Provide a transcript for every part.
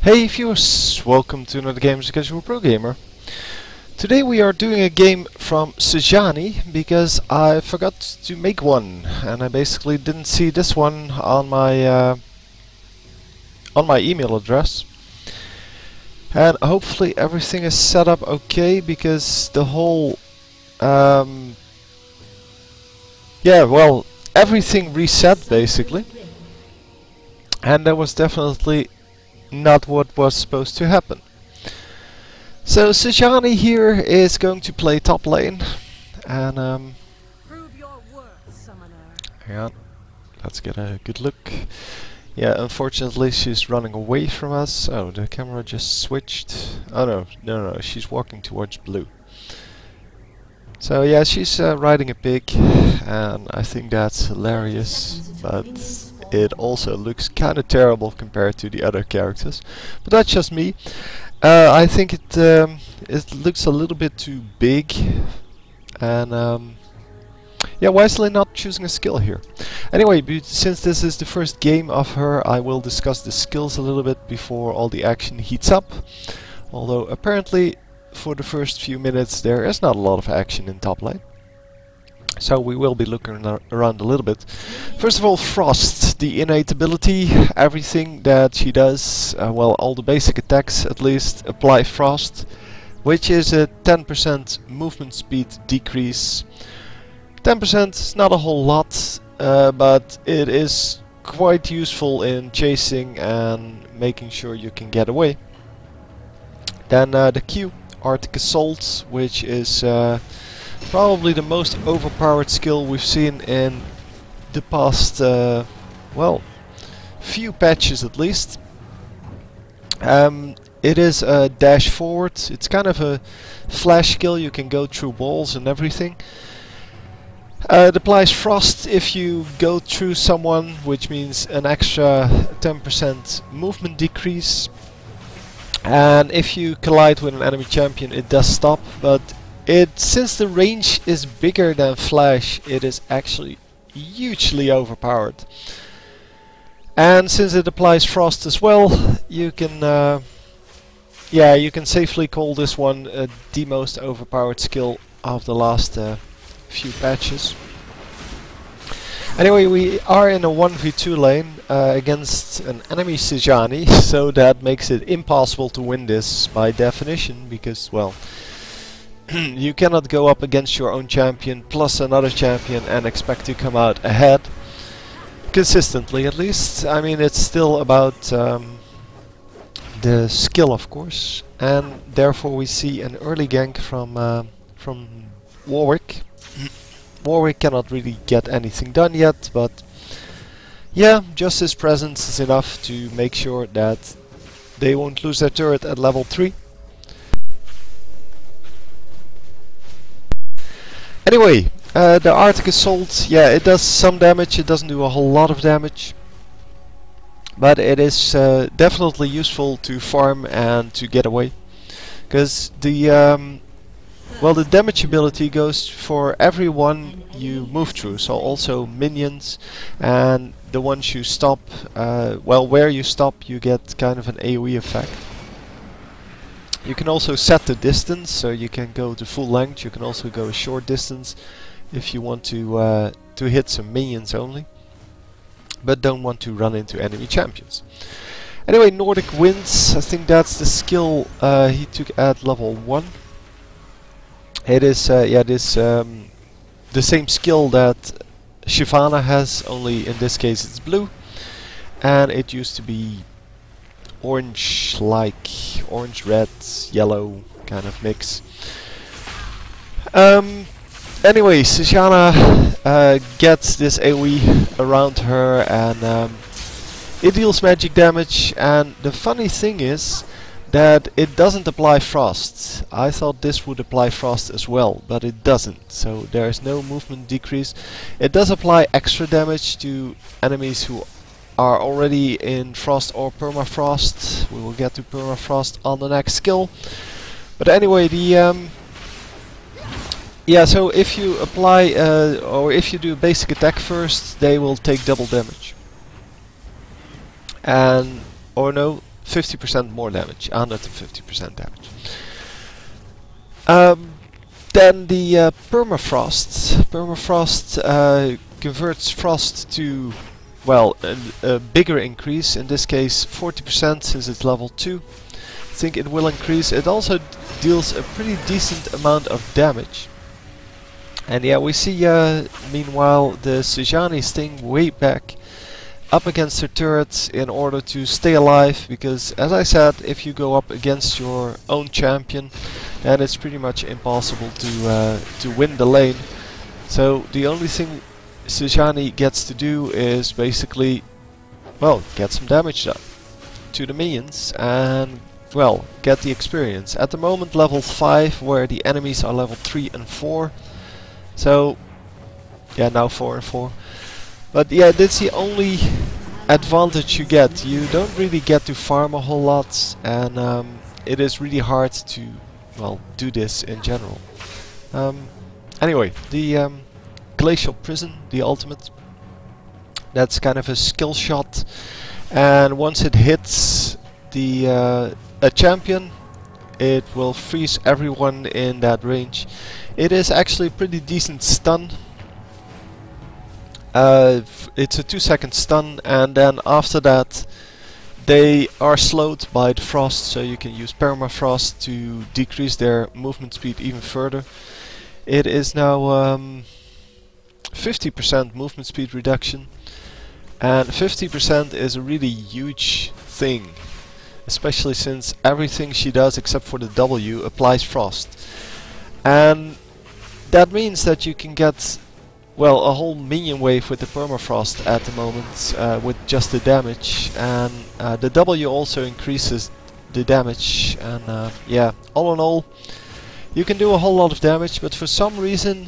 Hey viewers, welcome to another game as a Casual Pro Gamer. Today we are doing a game from Sejuani because I forgot to make one and I basically didn't see this one on my email address. And hopefully everything is set up okay because the whole everything reset basically, and that was definitely not what was supposed to happen. So Sejuani here is going to play top lane, and Prove your worth, summoner. hang on, let's get a good look. Yeah, unfortunately she's running away from us. Oh, the camera just switched. Oh no, she's walking towards blue. So yeah, she's riding a pig, and I think that's hilarious, but it also looks kind of terrible compared to the other characters. But that's just me. I think it looks a little bit too big, and yeah, wisely not choosing a skill here. Anyway, since this is the first game of her, I will discuss the skills a little bit before all the action heats up. Although apparently for the first few minutes there is not a lot of action in top lane. So we will be looking around a little bit. First of all, Frost, the innate ability, everything that she does, well, all the basic attacks at least, apply Frost, which is a 10% movement speed decrease. 10% is not a whole lot, but it is quite useful in chasing and making sure you can get away. Then the Q, Arctic Assault, which is probably the most overpowered skill we've seen in the past, well, few patches at least. It is a dash forward. It's kind of a flash skill. You can go through walls and everything. It applies Frost if you go through someone, which means an extra 10% movement decrease. And if you collide with an enemy champion, it does stop, but since the range is bigger than Flash, it is actually hugely overpowered. And since it applies Frost as well, you can you can safely call this one the most overpowered skill of the last few patches. Anyway, we are in a 1v2 lane against an enemy Sejuani, so that makes it impossible to win this by definition, because, well, you cannot go up against your own champion plus another champion and expect to come out ahead. Consistently, at least. I mean, it's still about the skill, of course, and therefore we see an early gank from Warwick. Warwick cannot really get anything done yet, but yeah, just his presence is enough to make sure that they won't lose their turret at level 3. Anyway, the Arctic Assault, yeah, it does some damage. It doesn't do a whole lot of damage, but it is definitely useful to farm and to get away, because the well, the damage ability goes for everyone you move through, so also minions, and the ones you stop, well, where you stop you get kind of an AoE effect. You can also set the distance, so you can go to full length. You can also go a short distance if you want to hit some minions only, but don't want to run into enemy champions. Anyway, Nordic Winds, I think that's the skill he took at level 1. It is the same skill that Shyvana has, only in this case it's blue, and it used to be orange, like orange, red, yellow kind of mix. Anyway, Sejuani gets this AoE around her, and it deals magic damage, and the funny thing is that it doesn't apply Frost. I thought this would apply Frost as well, but it doesn't, so there is no movement decrease. It does apply extra damage to enemies who are already in Frost or Permafrost. We will get to Permafrost on the next skill. But anyway, the yeah, so if you apply or if you do a basic attack first, they will take double damage. And or no, 50% more damage, 150% damage. Then the permafrost. Permafrost converts frost to, well, a bigger increase. In this case, 40% since it's level 2. I think it will increase. It also deals a pretty decent amount of damage. And yeah, we see meanwhile the Sejuani staying way back up against her turrets in order to stay alive, because as I said, if you go up against your own champion, then it's pretty much impossible to win the lane. So the only thing Sejuani gets to do is basically, well, get some damage done to the minions and, well, get the experience. At the moment level 5, where the enemies are level 3 and 4. So yeah, now 4 and 4. But yeah, that's the only advantage you get. You don't really get to farm a whole lot, and it is really hard to, well, do this in general. Anyway, the Glacial Prison, the ultimate, that's kind of a skill shot, and once it hits the a champion, it will freeze everyone in that range. It is actually a pretty decent stun. It's a 2-second stun, and then after that they are slowed by the frost, so you can use permafrost to decrease their movement speed even further. It is now 50% movement speed reduction, and 50% is a really huge thing, especially since everything she does except for the W applies frost. And that means that you can get, well, a whole minion wave with the permafrost at the moment with just the damage, and the W also increases the damage, and yeah, all in all you can do a whole lot of damage, but for some reason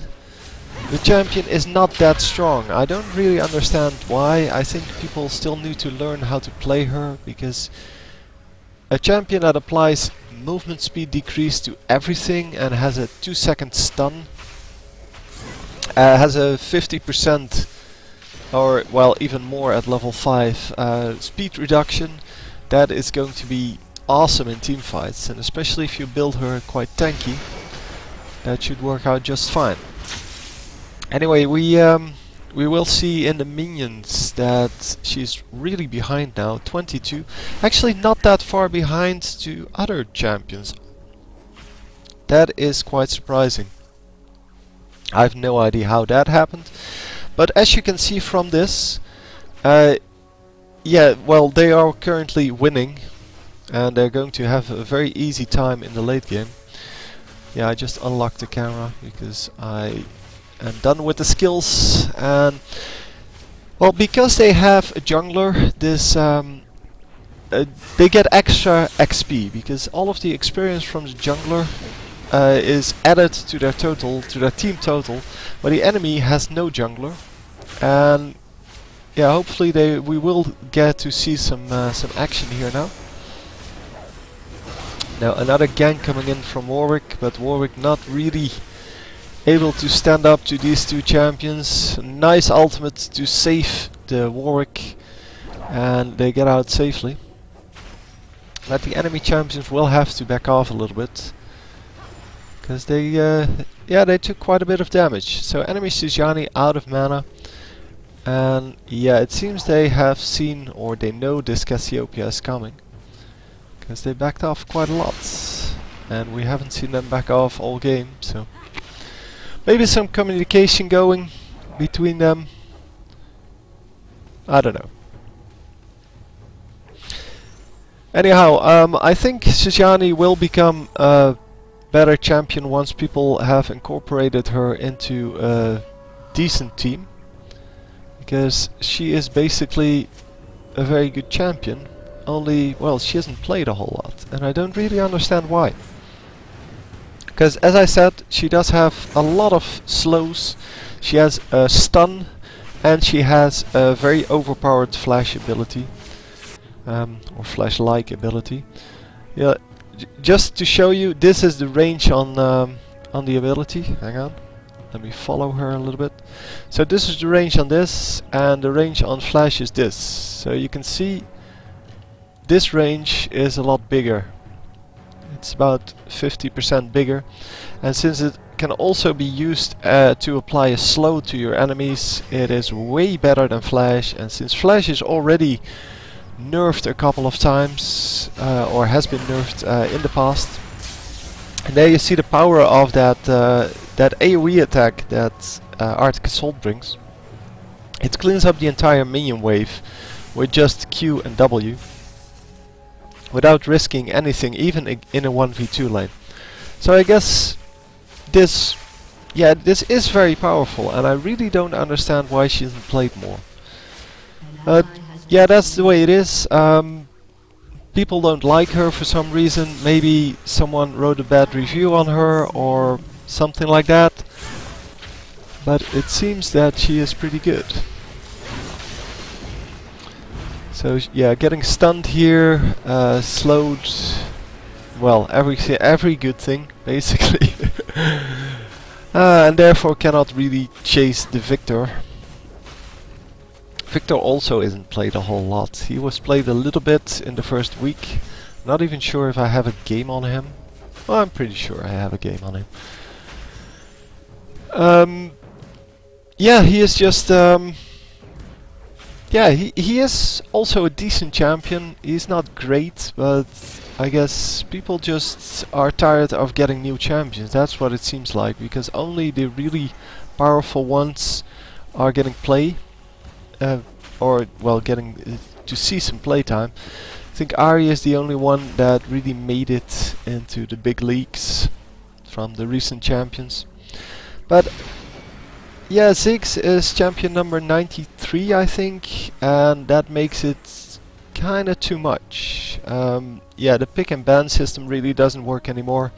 the champion is not that strong. I don't really understand why. I think people still need to learn how to play her, because a champion that applies movement speed decrease to everything and has a 2-second stun, has a 50% or, well, even more at level 5 speed reduction. That is going to be awesome in team fights, and especially if you build her quite tanky, that should work out just fine. Anyway, we will see in the minions that she's really behind now, 22. Actually not that far behind to other champions. That is quite surprising. I have no idea how that happened, but as you can see from this, yeah, well, they are currently winning, and they're going to have a very easy time in the late game. Yeah, I just unlocked the camera because I am done with the skills, and well, because they have a jungler, this they get extra XP, because all of the experience from the jungler is added to their total, to their team total, but the enemy has no jungler. And yeah, hopefully we will get to see some action here now. Now another gank coming in from Warwick, but Warwick not really able to stand up to these two champions. Nice ultimate to save the Warwick, and they get out safely. But the enemy champions will have to back off a little bit, because they yeah, they took quite a bit of damage. So enemy Sejuani out of mana, and yeah, it seems they have seen, or they know, this Cassiopeia is coming, because they backed off quite a lot, and we haven't seen them back off all game. So maybe some communication going between them, I don't know. Anyhow, I think Sejuani will become a better champion once people have incorporated her into a decent team, because she is basically a very good champion, only, well, she hasn't played a whole lot, and I don't really understand why. Because as I said, she does have a lot of slows, she has a stun, and she has a very overpowered flash ability. Or flash-like ability. Yeah, just to show you, this is the range on the ability. Hang on, let me follow her a little bit. So this is the range on this, and the range on flash is this. So you can see this range is a lot bigger. It's about 50% bigger, and since it can also be used to apply a slow to your enemies, it is way better than Flash. And since Flash is already nerfed a couple of times, or has been nerfed in the past, and there you see the power of that that AoE attack that Arctic Assault brings. It cleans up the entire minion wave with just Q and W, without risking anything, even in a 1v2 lane. So I guess this is very powerful, and I really don't understand why she isn't played more. Yeah, that's the way it is. People don't like her for some reason. Maybe someone wrote a bad review on her or something like that. But it seems that she is pretty good. So yeah, getting stunned here, slowed. Well, every good thing basically, and therefore cannot really chase the Victor. Victor also isn't played a whole lot. He was played a little bit in the first week. Not even sure if I have a game on him. Well, I'm pretty sure I have a game on him. Yeah, he is just yeah, he is also a decent champion. He's not great, but I guess people just are tired of getting new champions. That's what it seems like, because only the really powerful ones are getting play, or well, getting to see some playtime. I think Ahri is the only one that really made it into the big leagues from the recent champions. But yeah, Ziggs is champion number 93, I think, and that makes it kinda too much. Yeah, the pick and ban system really doesn't work anymore.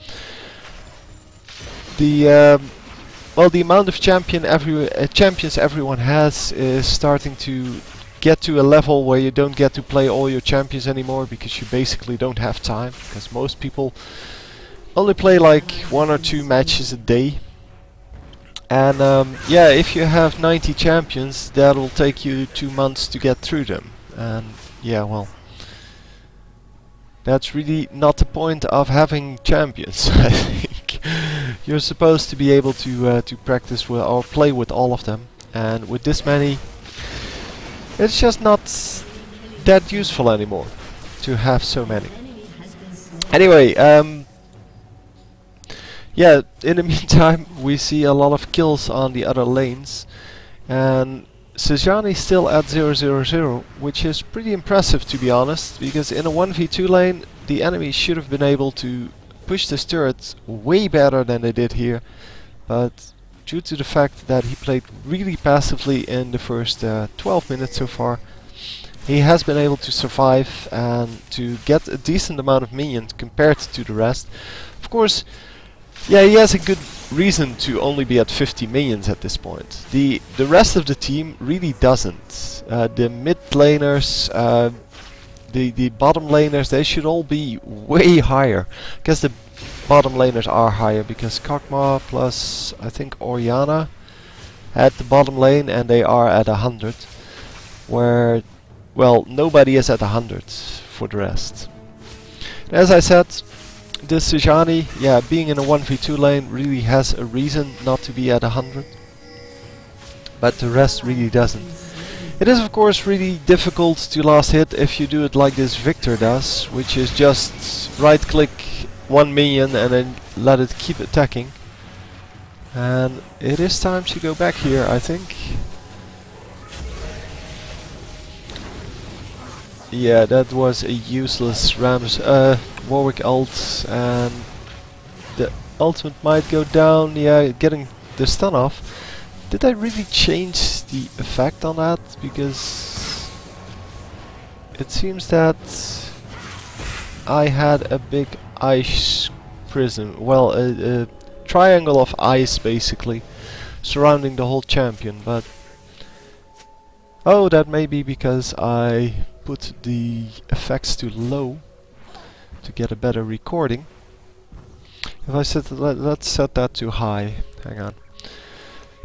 The well, the amount of champions everyone has is starting to get to a level where you don't get to play all your champions anymore, because you basically don't have time, because most people only play like 1 or 2 matches a day. And yeah, if you have 90 champions, that'll take you 2 months to get through them. And yeah, well, that's really not the point of having champions. I think you're supposed to be able to practice with or play with all of them, and with this many, it's just not that useful anymore to have so many. Anyway, yeah, in the meantime we see a lot of kills on the other lanes, and Sejuani still at 0-0-0, which is pretty impressive, to be honest, because in a 1v2 lane the enemy should have been able to push this turret way better than they did here, but due to the fact that he played really passively in the first 12 minutes so far, he has been able to survive and to get a decent amount of minions compared to the rest. Of course, yeah, he has a good reason to only be at 50 minions at this point. The rest of the team really doesn't. The mid laners, the bottom laners, they should all be way higher. I guess the bottom laners are higher because Kog'Maw plus I think Orianna at the bottom lane, and they are at 100. Where, well, nobody is at 100 for the rest. As I said, this Sejuani, yeah, being in a 1v2 lane really has a reason not to be at 100, but the rest really doesn't. It is of course really difficult to last hit if you do it like this Victor does, which is just right click one minion and then let it keep attacking. And it is time to go back here, I think. Yeah, that was a useless Warwick ult, and the ultimate might go down. Yeah, getting the stun off. Did I really change the effect on that? Because it seems that I had a big ice prism, well, a triangle of ice basically surrounding the whole champion, but oh, that may be because I put the effects to low to get a better recording. If I set let's set that to high. Hang on.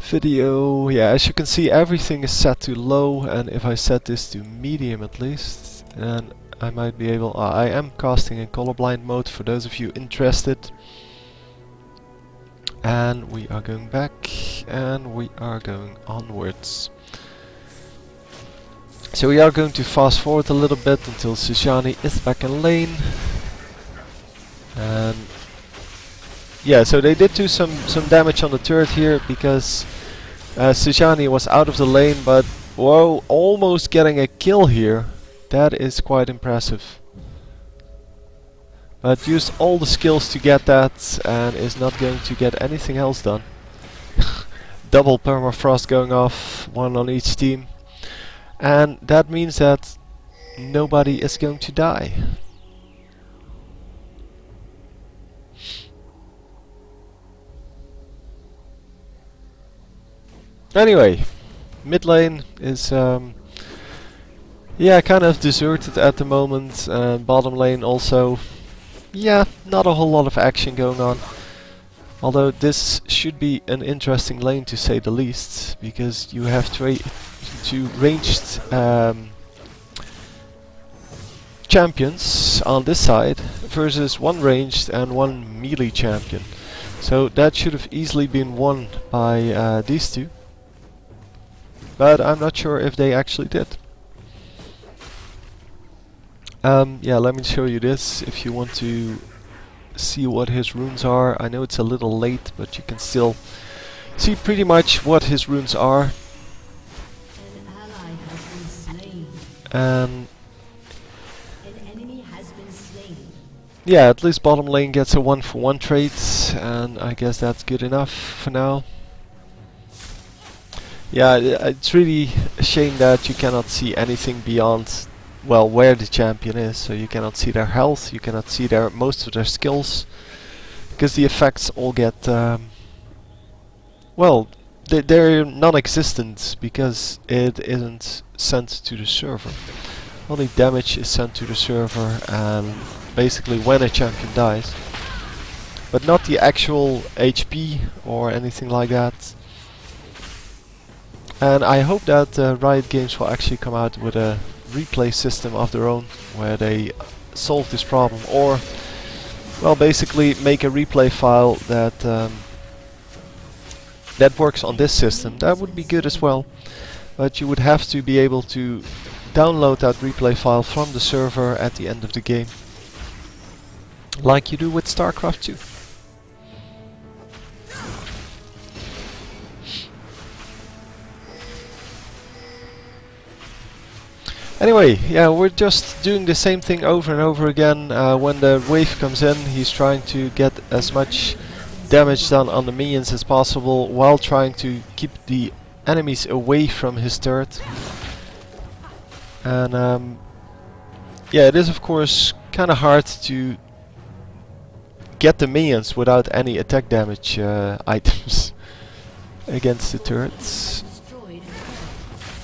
Video, yeah, as you can see everything is set to low, and if I set this to medium at least, then I might be able... I am casting in colorblind mode for those of you interested. And we are going back, and we are going onwards. So we are going to fast forward a little bit until Sejuani is back in lane. And yeah, so they did do some damage on the turret here because Sejuani was out of the lane, but whoa, almost getting a kill here. That is quite impressive. But used all the skills to get that and is not going to get anything else done. Double permafrost going off, one on each team. And that means that nobody is going to die. Anyway, mid lane is yeah, kind of deserted at the moment, and bottom lane also, yeah, not a whole lot of action going on. Although this should be an interesting lane to say the least, because you have two ranged champions on this side versus one ranged and one melee champion. So that should have easily been won by these two. But I'm not sure if they actually did. Yeah, let me show you this if you want to see what his runes are. I know it's a little late, but you can still see pretty much what his runes are. An ally has been slain. And An enemy has been slain. yeah, at least bottom lane gets a 1-for-1 trade, and I guess that's good enough for now. Yeah, it's really a shame that you cannot see anything beyond, well, where the champion is. So you cannot see their health, you cannot see most of their skills, because the effects all get, well, they're non-existent because it isn't sent to the server. Only damage is sent to the server, and basically when a champion dies, but not the actual HP or anything like that. And I hope that Riot Games will actually come out with a replay system of their own where they solve this problem, or well, basically make a replay file that that works on this system. That would be good as well, but you would have to be able to download that replay file from the server at the end of the game, like you do with StarCraft 2. Anyway, yeah, we're just doing the same thing over and over again. When the wave comes in, he's trying to get as much damage done on the minions as possible while trying to keep the enemies away from his turret. And yeah, it is of course kind of hard to get the minions without any attack damage items against the turrets.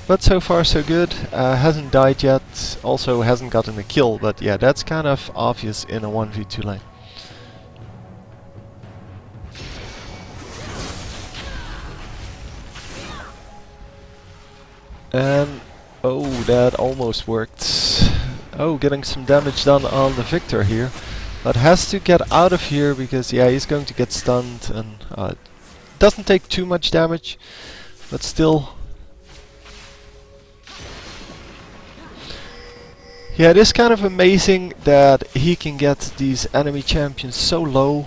But so far so good. Hasn't died yet, also hasn't gotten a kill, but yeah, that's kind of obvious in a 1v2 lane. And oh, that almost worked. Oh, getting some damage done on the Victor here, but has to get out of here because yeah, he's going to get stunned, and it doesn't take too much damage, but still. Yeah, it is kind of amazing that he can get these enemy champions so low,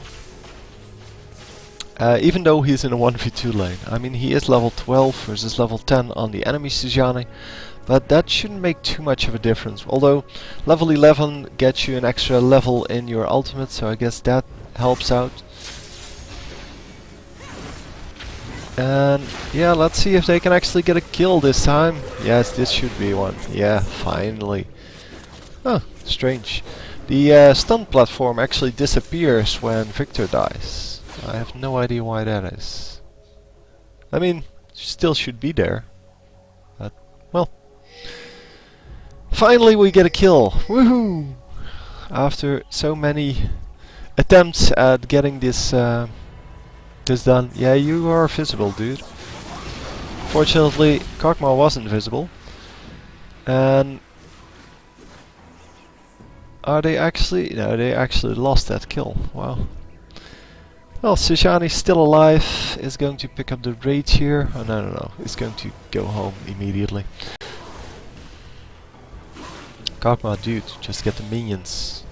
even though he's in a 1v2 lane. I mean, he is level 12 versus level 10 on the enemy Sejuani, but that shouldn't make too much of a difference. Although level 11 gets you an extra level in your ultimate, so I guess that helps out. And yeah, let's see if they can actually get a kill this time. Yes, this should be one. Yeah, finally. Oh, strange. The stun platform actually disappears when Victor dies. I have no idea why that is. I mean, still should be there. But, well. Finally we get a kill! Woohoo! After so many attempts at getting this this done. Yeah, you are visible, dude. Fortunately, Kog'Maw wasn't visible. And Are they actually? No, they actually lost that kill. Wow. Well, Sejuani's still alive, is going to pick up the rage here. Oh no, no, no, he's going to go home immediately. Karma, dude, just get the minions.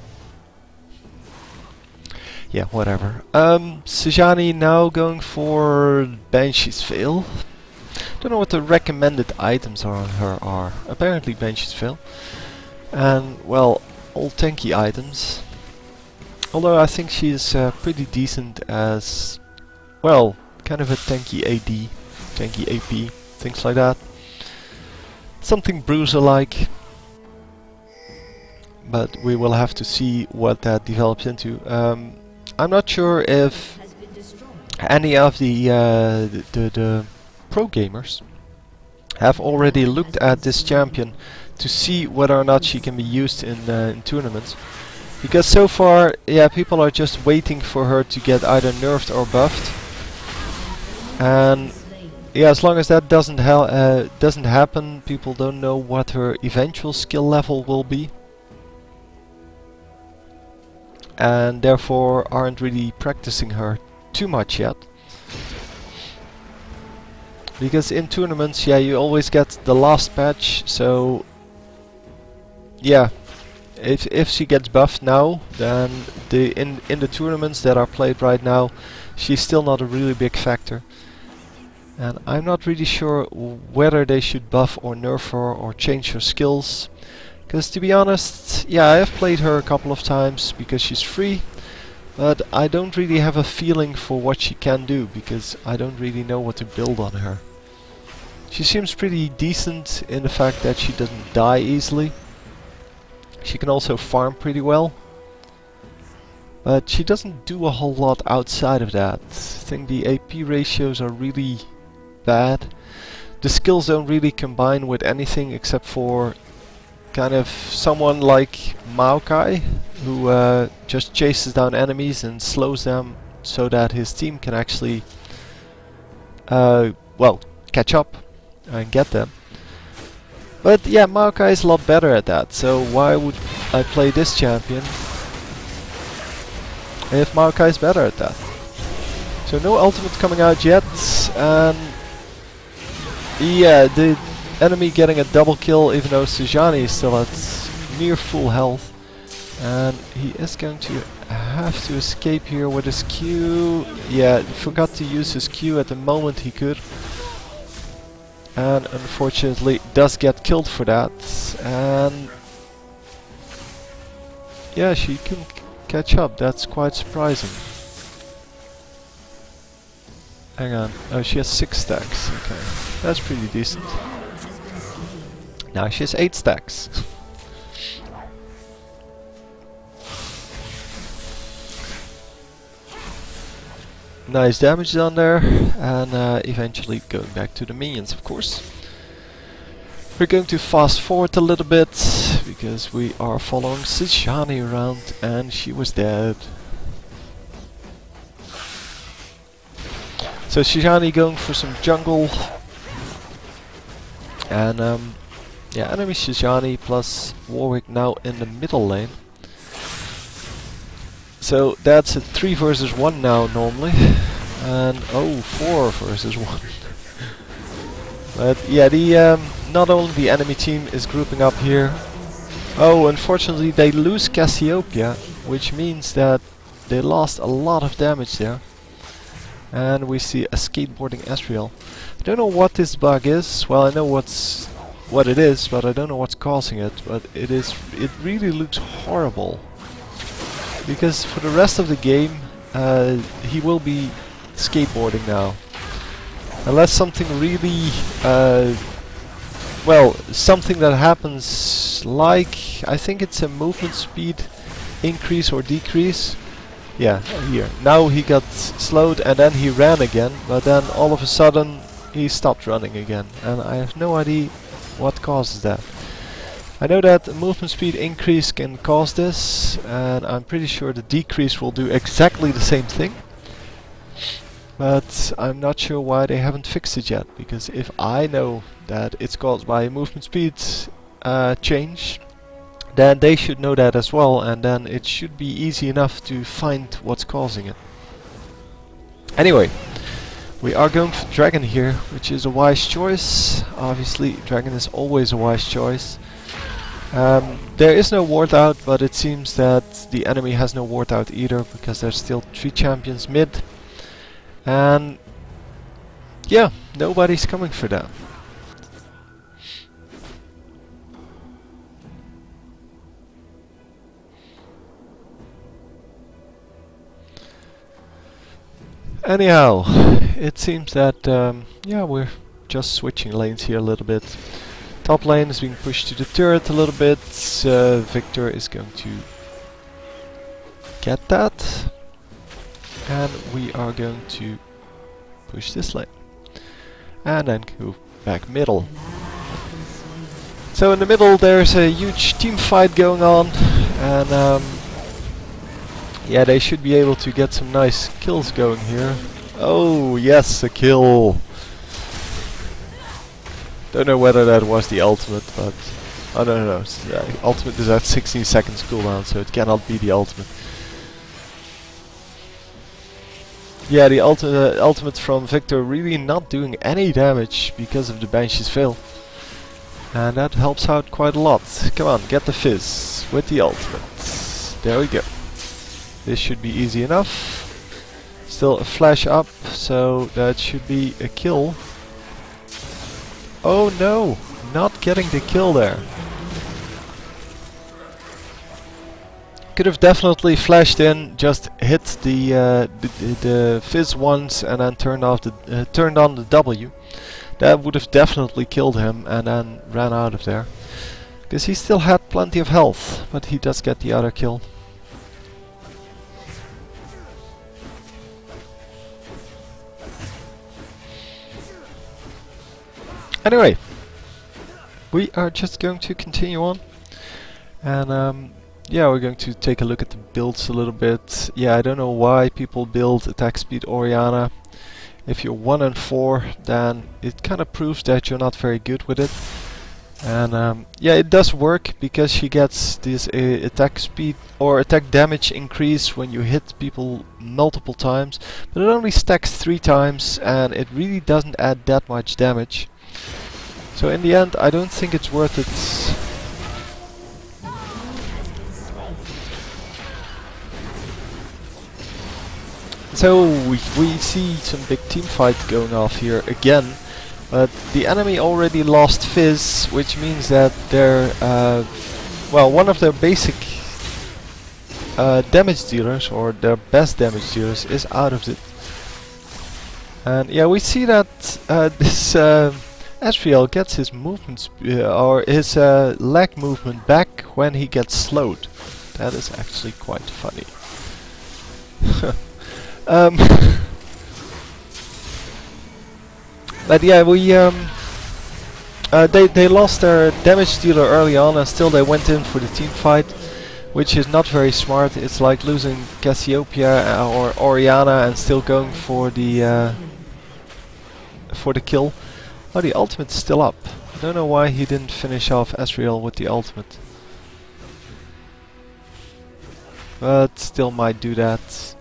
Yeah, whatever. Sejuani now going for Banshee's Veil. Don't know what the recommended items are on her are. Apparently Banshee's Veil. And, well, all tanky items. Although I think she's pretty decent as, well, kind of a tanky AD, tanky AP, things like that. Something Bruiser-like. But we will have to see what that develops into. I'm not sure if any of the pro gamers have already looked at this champion to see whether or not she can be used in tournaments. Because so far, yeah, people are just waiting for her to get either nerfed or buffed. And yeah, as long as that doesn't happen, people don't know what her eventual skill level will be. And therefore aren't really practicing her too much yet. Because in tournaments, yeah, you always get the last patch, so yeah, if she gets buffed now, then in the tournaments that are played right now, she's still not a really big factor. And I'm not really sure whether they should buff or nerf her or change her skills. Because to be honest, yeah, I have played her a couple of times because she's free, but I don't really have a feeling for what she can do because I don't really know what to build on her. She seems pretty decent in the fact that she doesn't die easily. She can also farm pretty well, but she doesn't do a whole lot outside of that. I think the AP ratios are really bad. The skills don't really combine with anything except for kind of someone like Maokai, who just chases down enemies and slows them so that his team can actually well, catch up and get them. But yeah, Maokai is a lot better at that, so why would I play this champion if Maokai is better at that? So no ultimate coming out yet, and yeah, the enemy getting a double kill even though Sejuani is still at near full health. And he is going to have to escape here with his Q. Yeah, he forgot to use his Q at the moment he could. And unfortunately does get killed for that. And yeah, she can catch up. That's quite surprising. Hang on. Oh, she has 6 stacks. Okay, that's pretty decent. Now she has 8 stacks. Nice damage done there, and eventually going back to the minions, of course. We're going to fast forward a little bit, because we are following Sejuani around, and she was dead. So Sejuani going for some jungle, and yeah, enemy Sejuani plus Warwick now in the middle lane. So that's a 3 versus 1 now normally, and oh, 4 versus 1. But yeah, the not only the enemy team is grouping up here. Oh, unfortunately they lose Cassiopeia, which means that they lost a lot of damage there. And we see a skateboarding Ezreal. I don't know what this bug is. Well, I know what it is, but I don't know what's causing it. But it really looks horrible. Because for the rest of the game, he will be skateboarding now. Unless something really, well, something that happens like, I think it's a movement speed increase or decrease. Yeah, here. Now he got slowed and then he ran again, but then all of a sudden he stopped running again. And I have no idea what causes that. I know that the movement speed increase can cause this, and I'm pretty sure the decrease will do exactly the same thing. But I'm not sure why they haven't fixed it yet, because if I know that it's caused by a movement speed change, then they should know that as well, and then it should be easy enough to find what's causing it. Anyway, we are going for Dragon here, which is a wise choice. Obviously, Dragon is always a wise choice. There is no ward out, but it seems that the enemy has no ward out either, because there's still 3 champions mid. And yeah, nobody's coming for them. Anyhow, it seems that yeah, we're just switching lanes here a little bit. Top lane is being pushed to the turret a little bit. Victor is going to get that, and we are going to push this lane and then go back middle. So in the middle there's a huge team fight going on, and yeah, they should be able to get some nice kills going here. Oh yes, a kill! Don't know whether that was the ultimate, but I don't know. Ultimate is at 16 seconds cooldown, so it cannot be the ultimate. Yeah, the ultimate from Victor really not doing any damage because of the Banshee's Veil. And that helps out quite a lot. Come on, get the fizz with the ultimate. There we go. This should be easy enough. Still a flash up, so that should be a kill. Oh no, not getting the kill there. Could have definitely flashed in, just hit the fizz once and then turned on the W. That would have definitely killed him, and then ran out of there. Because he still had plenty of health, but he does get the other kill. Anyway, we are just going to continue on, and yeah, we're going to take a look at the builds a little bit. Yeah, I don't know why people build attack speed Orianna. If you're 1 and 4, then it kind of proves that you're not very good with it. And yeah, it does work because she gets this attack speed or attack damage increase when you hit people multiple times, but it only stacks 3 times, and it really doesn't add that much damage. So in the end, I don't think it's worth it. So we see some big team fight going off here again, but the enemy already lost Fizz, which means that their well, one of their basic damage dealers, or their best damage dealers, is out of it. And yeah, we see that this Asriel gets his movement or his leg movement back when he gets slowed. That is actually quite funny. But yeah, we they lost their damage dealer early on, and still they went in for the team fight, which is not very smart. It's like losing Cassiopeia or Orianna and still going for the kill. Oh, the ultimate is still up. I don't know why he didn't finish off Asriel with the ultimate, but still might do that.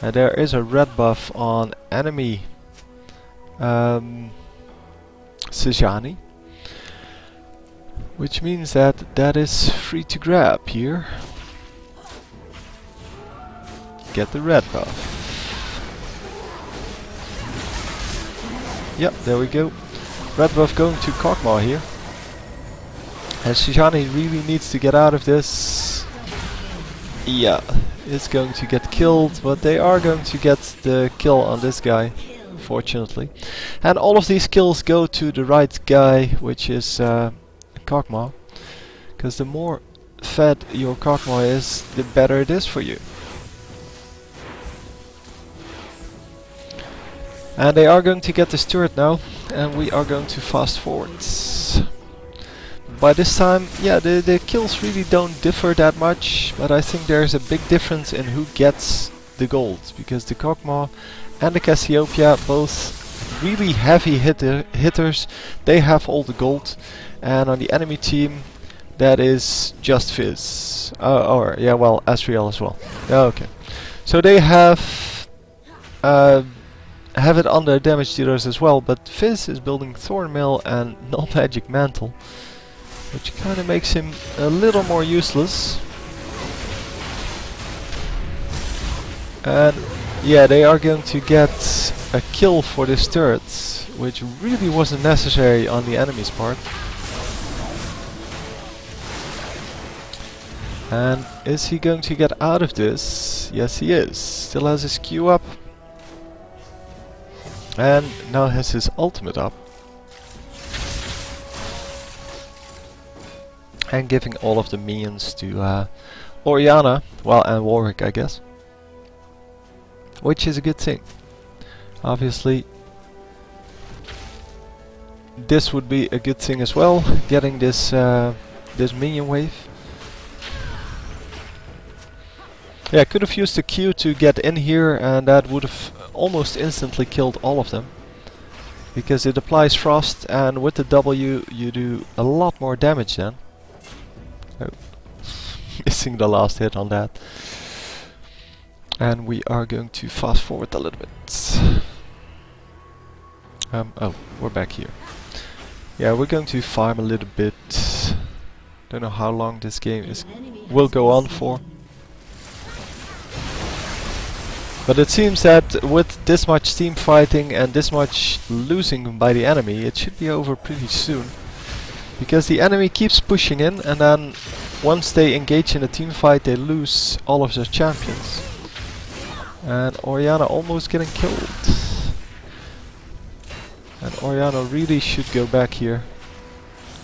And there is a red buff on enemy Sejuani, which means that that is free to grab here. Get the red buff. Yep, there we go. Red buff going to Kog'Maw here. And Sejuani really needs to get out of this. Yeah, it's going to get killed, but they are going to get the kill on this guy, fortunately. And all of these kills go to the right guy, which is Kog'Maw. Because the more fed your Kog'Maw is, the better it is for you. And they are going to get this turret now, and we are going to fast forwards. By this time, yeah, the kills really don't differ that much, but I think there's a big difference in who gets the gold, because the Kog'Maw and the Cassiopeia, both really heavy hitters, they have all the gold, and on the enemy team that is just Fizz. Or, yeah, well, Asriel as well. Okay. So they have it on their damage dealers as well, but Fizz is building Thornmail and Null Magic Mantle, which kind of makes him a little more useless. And yeah, they are going to get a kill for this turret, which really wasn't necessary on the enemy's part. And is he going to get out of this? Yes, he is. Still has his Q up. And now has his ultimate up. And giving all of the minions to Orianna, well, and Warwick, I guess. Which is a good thing. Obviously, this would be a good thing as well, getting this this minion wave. Yeah, could have used the Q to get in here, and that would have almost instantly killed all of them. Because it applies frost, and with the W you do a lot more damage then. Oh. Missing the last hit on that. And we are going to fast forward a little bit. Oh, we're back here. Yeah, we're going to farm a little bit. Don't know how long this game will go on for. But it seems that with this much team fighting and this much losing by the enemy, it should be over pretty soon. Because the enemy keeps pushing in, and then once they engage in a team fight, they lose all of their champions. And Orianna almost getting killed. And Orianna really should go back here,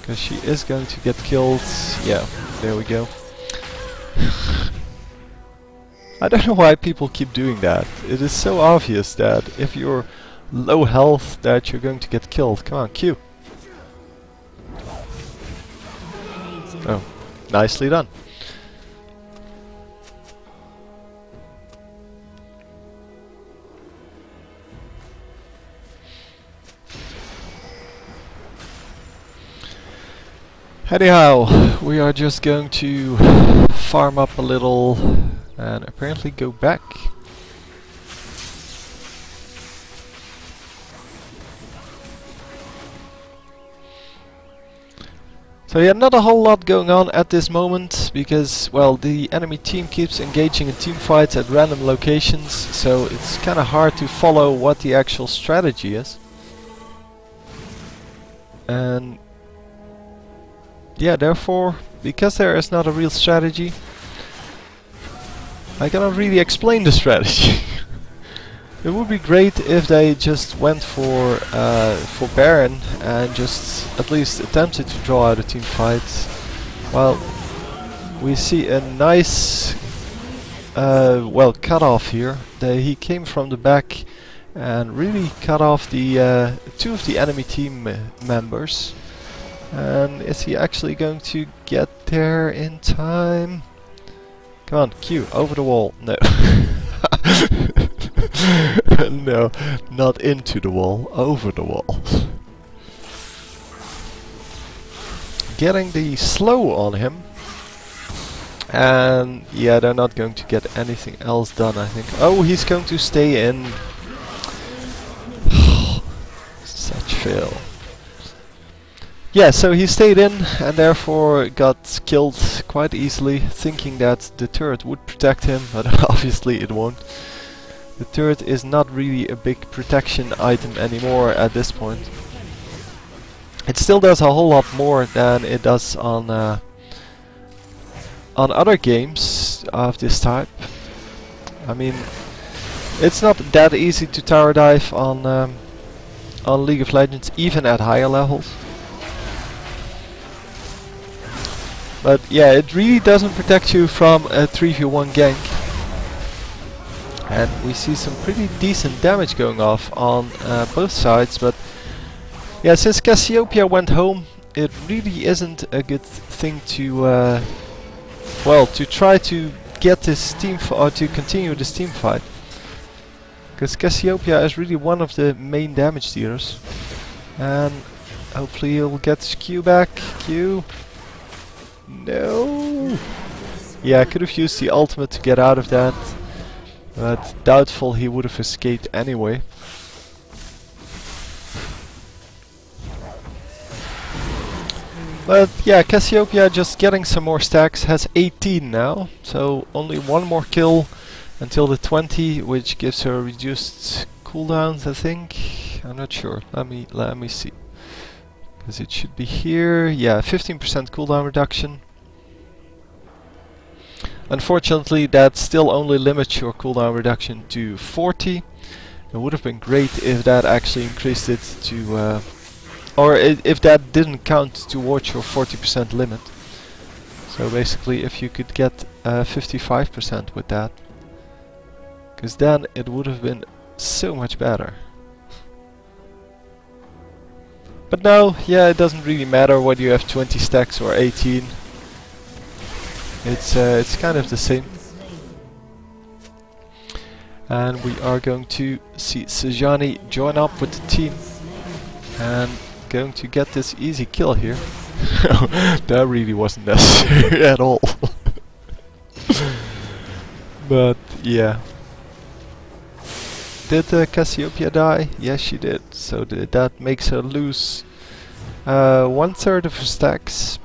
because she is going to get killed. Yeah, there we go. I don't know why people keep doing that. It is so obvious that if you're low health that you're going to get killed. Come on, Q. Oh, nicely done. Anyhow, we are just going to farm up a little and apparently go back. So yeah, not a whole lot going on at this moment, because, well, the enemy team keeps engaging in team fights at random locations, so it's kind of hard to follow what the actual strategy is. And yeah, therefore, because there is not a real strategy, I cannot really explain the strategy. It would be great if they just went for Baron and just at least attempted to draw out a team fight. Well, we see a nice well, cut off here. He came from the back and really cut off the two of the enemy team members. And is he actually going to get there in time? Come on, Q, over the wall. No. No, not into the wall, over the wall. Getting the slow on him. And yeah, they're not going to get anything else done, I think. Oh, he's going to stay in. Such fail. Yeah, so he stayed in and therefore got killed quite easily, thinking that the turret would protect him, but obviously it won't. The turret is not really a big protection item anymore at this point. It still does a whole lot more than it does on other games of this type. I mean, it's not that easy to tower dive on League of Legends, even at higher levels. But yeah, it really doesn't protect you from a 3v1 gank. And we see some pretty decent damage going off on both sides, but yeah, since Cassiopeia went home, it really isn't a good thing to well, to try to get this team or to continue this team fight, because Cassiopeia is really one of the main damage dealers. And hopefully he'll get his Q back. Q. No! Yeah, I could have used the ultimate to get out of that, but doubtful he would have escaped anyway. But yeah, Cassiopeia just getting some more stacks, has 18 now, so only one more kill until the 20, which gives her reduced cooldowns, I think. I'm not sure. Let me see. Because it should be here. Yeah, 15% cooldown reduction. Unfortunately, that still only limits your cooldown reduction to 40. It would have been great if that actually increased it to or if that didn't count towards your 40% limit. So basically if you could get 55% with that, because then it would have been so much better. But no, yeah, it doesn't really matter whether you have 20 stacks or 18. It's kind of the same. And we are going to see Sejuani join up with the team and going to get this easy kill here. That really wasn't necessary at all. But yeah. Did Cassiopeia die? Yes, she did. So that makes her lose 1/3 of her stacks.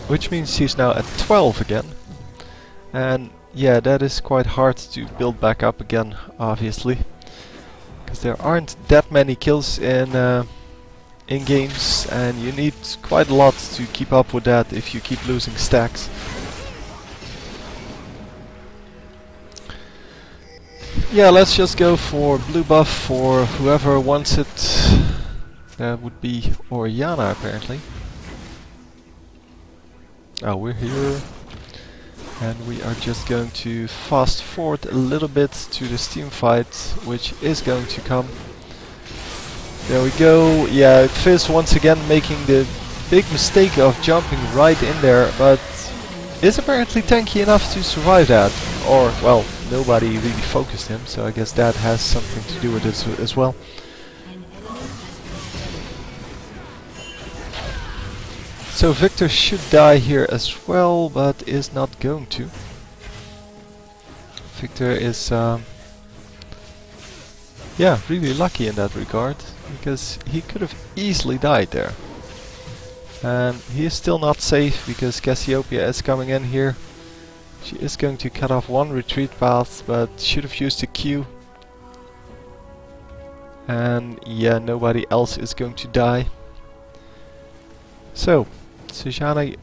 Which means she's now at 12 again. And yeah, that is quite hard to build back up again, obviously. Because there aren't that many kills in games, and you need quite a lot to keep up with that if you keep losing stacks. Yeah, let's just go for blue buff for whoever wants it. That would be Oriana, apparently. Oh, we're here. And we are just going to fast forward a little bit to the team fight, which is going to come. There we go. Yeah, Fizz once again making the big mistake of jumping right in there, but is apparently tanky enough to survive that. Or, well, nobody really focused him, so I guess that has something to do with it as well. So Victor should die here as well, but is not going to. Victor is yeah, really lucky in that regard, because he could have easily died there. And he is still not safe because Cassiopeia is coming in here. She is going to cut off one retreat path, but should have used the Q. And yeah, nobody else is going to die. So, Sejuani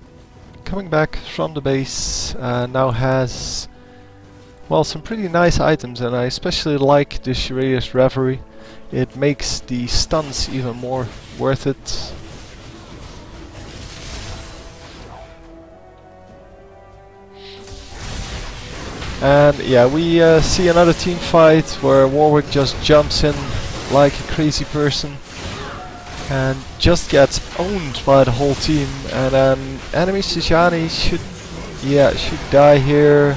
coming back from the base now has, well, some pretty nice items, and I especially like the Shiraya's Reverie. It makes the stuns even more worth it. And yeah, we see another team fight where Warwick just jumps in like a crazy person and just gets owned by the whole team. And then enemy Sejuani should die here.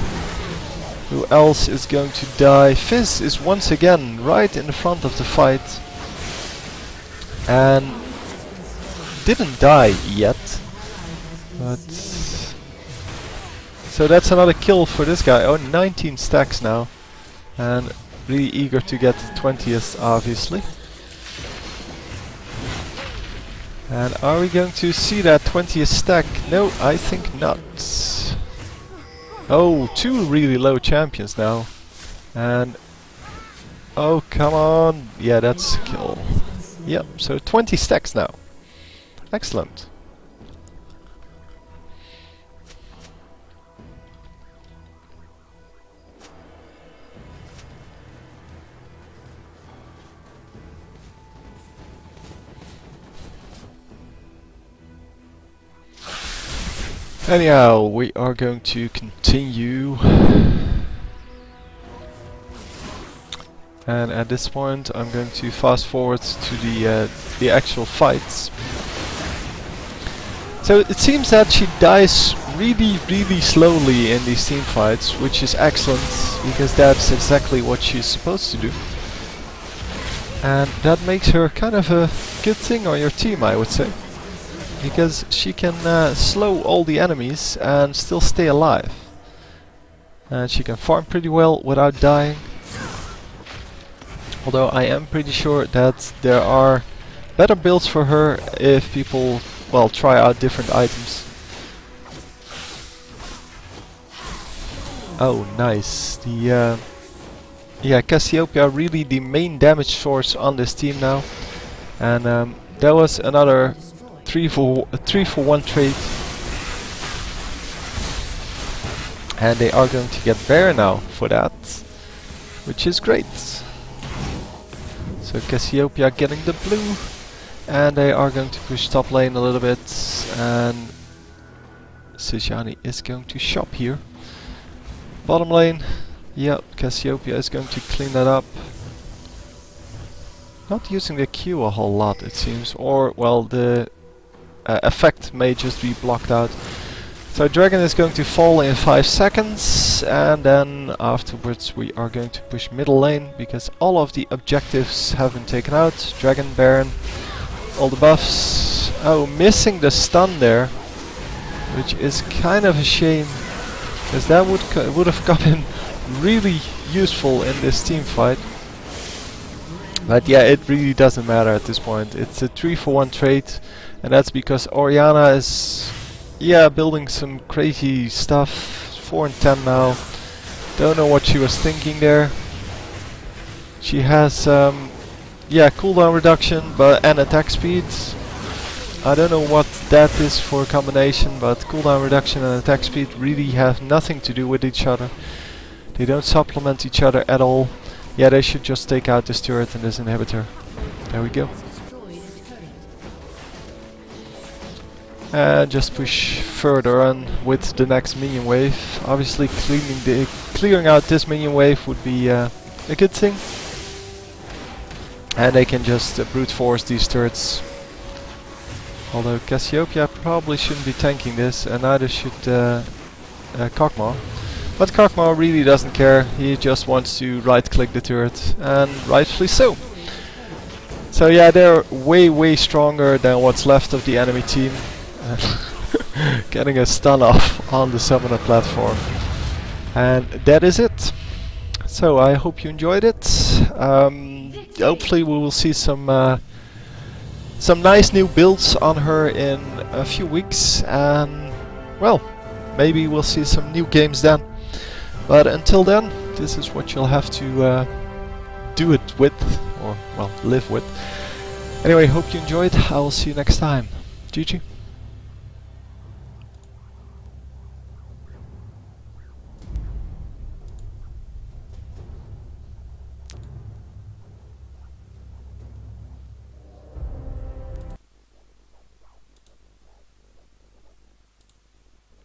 Who else is going to die? Fizz is once again right in the front of the fight and didn't die yet, but so that's another kill for this guy. Oh, 19 stacks now, and really eager to get the 20th, obviously. And are we going to see that 20th stack? No, I think not. Oh, two really low champions now. And oh, come on. Yeah, that's a kill. Yep, so 20 stacks now. Excellent. Anyhow, we are going to continue, and at this point I'm going to fast forward to the actual fights. So it seems that she dies really slowly in these team fights, which is excellent, because that's exactly what she's supposed to do. And that makes her kind of a good thing on your team, I would say. because she can slow all the enemies and still stay alive. And she can farm pretty well without dying. Although I am pretty sure that there are better builds for her if people, well, try out different items. Oh, nice. The yeah, Cassiopeia really the main damage source on this team now, and there was another 3-for-1 trade, and they are going to get Bear now for that, which is great. So Cassiopeia getting the blue, and they are going to push top lane a little bit, and Sejuani is going to shop here. Bottom lane, yeah, Cassiopeia is going to clean that up. Not using the Q a whole lot, it seems, or, well, the effect may just be blocked out. So Dragon is going to fall in 5 seconds, and then afterwards we are going to push middle lane, because all of the objectives have been taken out. Dragon, Baron, all the buffs. Oh, missing the stun there, which is kind of a shame, because that would have come in really useful in this team fight. But yeah, it really doesn't matter at this point. It's a 3-for-1 trade, and that's because Orianna is, yeah, building some crazy stuff. 4 and 10 now. Don't know what she was thinking there. She has, yeah, cooldown reduction and attack speed. I don't know what that is for a combination, but cooldown reduction and attack speed really have nothing to do with each other. They don't supplement each other at all. Yeah, they should just take out this turret and this inhibitor. There we go. And just push further on with the next minion wave. Obviously clearing out this minion wave would be a good thing. And they can just brute force these turrets. Although Cassiopeia probably shouldn't be tanking this, and neither should Kog'Maw. But Kog'Maw really doesn't care, he just wants to right click the turret, and rightfully so. So yeah, they're way stronger than what's left of the enemy team. Getting a stun off on the summoner platform. And that is it. So I hope you enjoyed it. Hopefully we will see some nice new builds on her in a few weeks, and well, maybe we'll see some new games then. But until then, this is what you'll have to do it with, or well, live with. Anyway, hope you enjoyed. I will see you next time. GG.